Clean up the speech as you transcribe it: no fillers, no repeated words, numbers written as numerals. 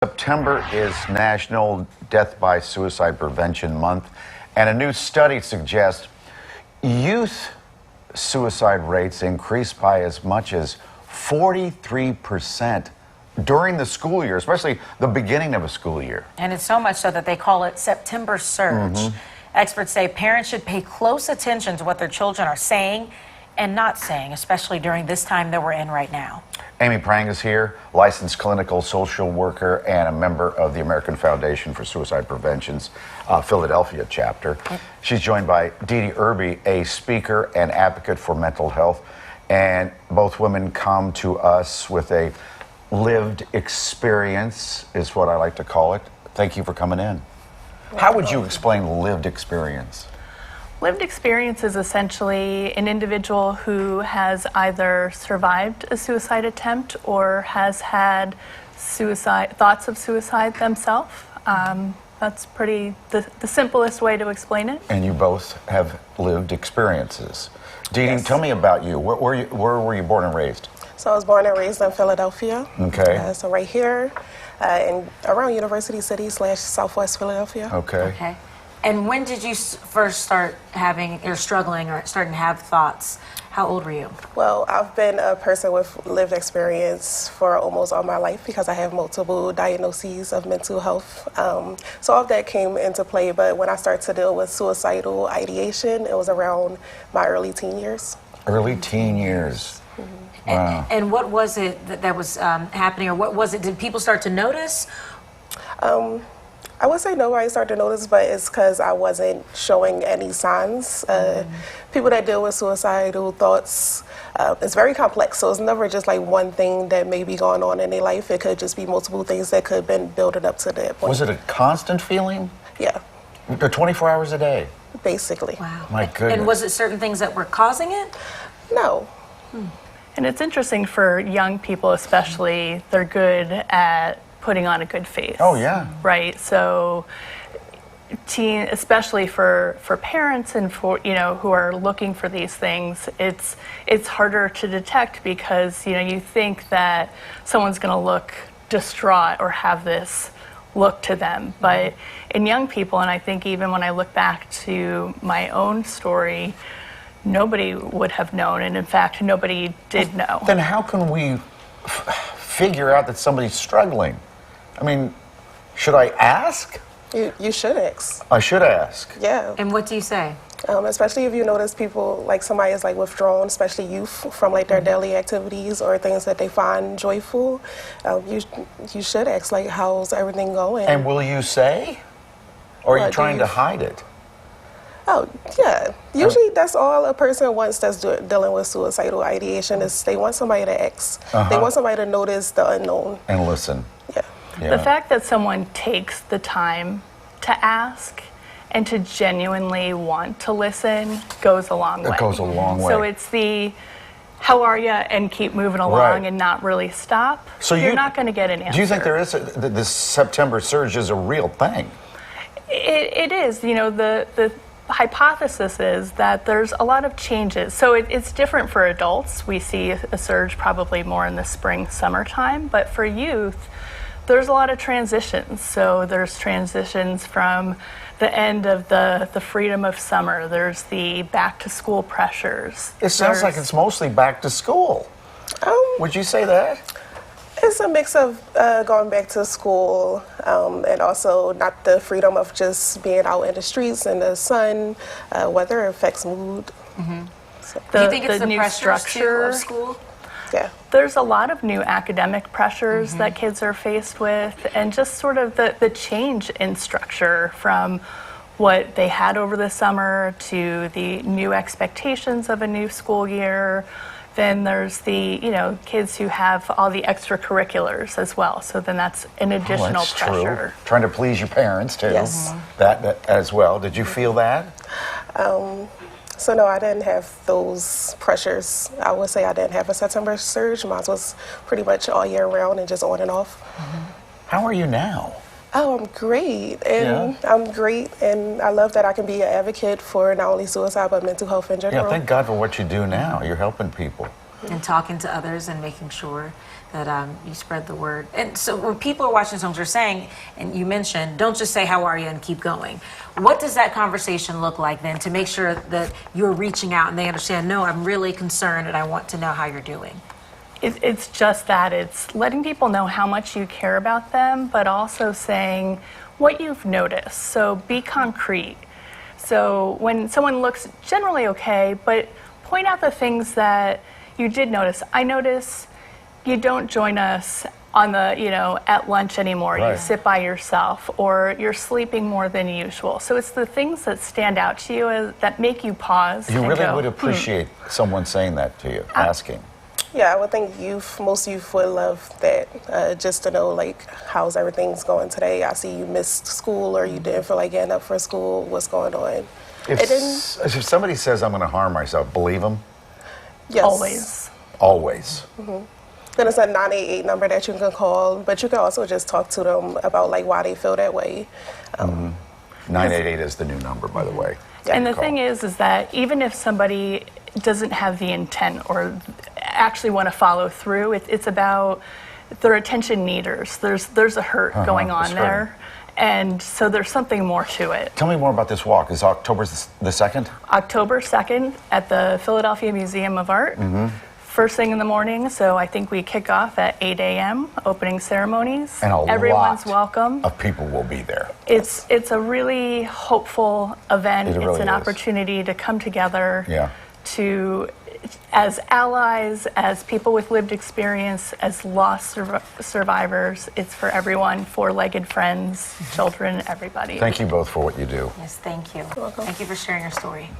September is National Death by Suicide Prevention Month, and a new study suggests youth suicide rates increased by as much as 43% during the school year, especially the beginning of a school year. And it's so much so that they call it September Surge. Experts say parents should pay close attention to what their children are saying and not saying, especially during this time that we're in right now. Amy Prang is here, licensed clinical social worker and a member of the American Foundation for Suicide Prevention's Philadelphia chapter. She's joined by Dee Dee Irby, a speaker and advocate for mental health. And both women come to us with a lived experience, is what I like to call it. Thank you for coming in. How would you explain lived experience? Lived experience is essentially an individual who has either survived a suicide attempt or has had thoughts of suicide themselves. That's the simplest way to explain it. And you both have lived experiences. Dee Dee, Yes. tell me about you. Where were you born and raised? So I was born and raised in Philadelphia. Okay. So right here, around University City / Southwest Philadelphia. Okay. And when did you first start having, or struggling, or starting to have thoughts? How old were you? Well, I've been a person with lived experience for almost all my life because I have multiple diagnoses of mental health. So all of that came into play, but when I started to deal with suicidal ideation, it was around my early teen years. Early teen years. Wow. And what was it that was happening, or what was it? Did people start to notice? I would say nobody started to notice, but it's because I wasn't showing any signs. People that deal with suicidal thoughts, it's very complex, so it's never just like one thing that may be going on in their life. It could just be multiple things that could have been building up to that point. Was it a constant feeling? Yeah, 24 hours a day? basically. Wow. My goodness. And was it certain things that were causing it? No. And it's interesting for young people especially, they're good at putting on a good face. Oh, yeah. Right? So especially for parents and for, who are looking for these things, it's harder to detect because, you think that someone's going to look distraught or have this look to them. But in young people, and I think even when I look back to my own story, nobody would have known, and in fact, nobody did know. Then how can we figure out that somebody's struggling? I mean, should I ask? You should ask. I should ask. Yeah. And what do you say? Especially if you notice people, like somebody is like withdrawn, especially youth, from like their daily activities or things that they find joyful. You should ask, like, how's everything going? And will you say? Or are you What, do trying you- to hide it? Oh, yeah. Usually that's all a person wants that's dealing with suicidal ideation is they want somebody to ask. They want somebody to notice the unknown. And listen. Yeah. Yeah. The fact that someone takes the time to ask and to genuinely want to listen goes a long way. It goes a long way. So it's the how are you and keep moving along Right. and not really stop. So you're not going to get an answer. Do you think there is this September surge is a real thing? It is. The hypothesis is that there's a lot of changes. So it's different for adults. We see a surge probably more in the spring, summertime. But for youth, there's a lot of transitions. So there's transitions from the end of the freedom of summer. There's the back to school pressures. It sounds like it's mostly back to school. Would you say that? It's a mix of going back to school and also not the freedom of just being out in the streets in the sun. Weather affects mood. So, Do you think it's the new pressures, structure too, of school? yeah. There's a lot of new academic pressures that kids are faced with, and just sort of the change in structure from what they had over the summer to the new expectations of a new school year. Then there's the, kids who have all the extracurriculars as well. So then that's an additional that's pressure. true. Trying to please your parents, too. Yes. That as well. Did you feel that? So no, I didn't have those pressures. I would say I didn't have a September surge. Mine was pretty much all year round and just on and off. How are you now? Oh, I'm great. And Yeah. I'm great. And I love that I can be an advocate for not only suicide, but mental health in general. Yeah, thank God for what you do now. You're helping people. and talking to others and making sure that you spread the word. And so when people are watching this homes, you're saying, and you mentioned, don't just say how are you and keep going. What does that conversation look like then to make sure that you're reaching out and they understand, no, I'm really concerned and I want to know how you're doing? It's just that. It's letting people know how much you care about them, but also saying what you've noticed. So be concrete. So when someone looks generally okay, but point out the things that you did notice. I notice you don't join us on the, at lunch anymore. Right. You sit by yourself, or you're sleeping more than usual. So it's the things that stand out to you that make you pause. You and really go, would appreciate someone saying that to you, asking. Yeah, I would think most youth would love that, just to know, like, how's everything's going today. I see you missed school or you didn't feel like getting up for school. What's going on? If somebody says I'm going to harm myself, believe them? Yes. Always. Always. Then it's a 988 number that you can call, but you can also just talk to them about, like, why they feel that way. 988 is the new number, by the way. And the thing is that even if somebody doesn't have the intent or actually want to follow through, it's about their attention needers. There's a hurt going on it's there. And so there's something more to it. Tell me more about this walk. Is October the 2nd? October 2nd at the Philadelphia Museum of Art. First thing in the morning, so I think we kick off at 8 a.m., opening ceremonies. And Everyone's lot welcome. of people will be there. It's a really hopeful event. It really it's an is. opportunity to come together Yeah. to, as allies, as people with lived experience, as lost survivors. It's for everyone, four-legged friends, children, everybody. Thank you both for what you do. Yes, thank you. welcome. Thank you for sharing your story.